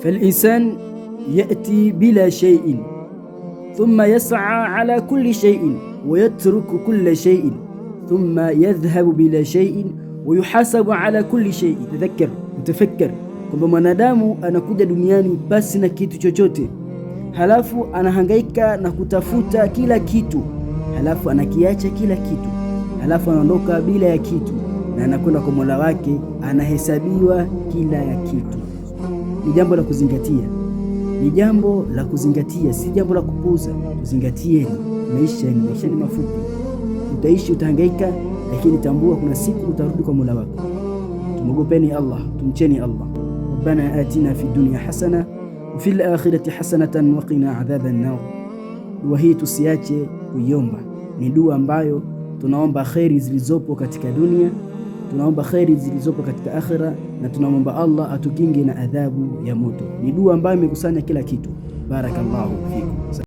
فالإنسان يأتي بلا شيء ثم يسعى على كل شيء ويترك كل شيء ثم يذهب بلا شيء ويحاسب ala kulli shay. Tafakar kwamba mwanadamu anakuja duniani basi na kitu chochote, halafu anahangaika na kutafuta kila kitu, halafu anakiacha kila kitu, halafu anaondoka bila ya kitu na anakwenda kwa Mola wake, anahesabiwa kila ya kitu. Ni jambo la kuzingatia, ni jambo la kuzingatia, si jambo la kupuuza. Tuzingatieni, maisha ni mafupi. Utaishi, utahangaika, lakini tambua kuna siku utarudi kwa Mola wako. Tumogopeni Allah, tumcheni Allah. Rabbana atina fi dunya hasana wa fil akhirati hasanatan wa qina adhaban nar. Dua hii tusiache kuiomba, ni dua ambayo tunaomba kheri zilizopo katika dunia, tunaomba kheri zilizopo katika akhira, na tunaomba Allah atukinge na adhabu ya moto. Ni dua ambayo imekusanya kila kitu. Barakallahu fikum.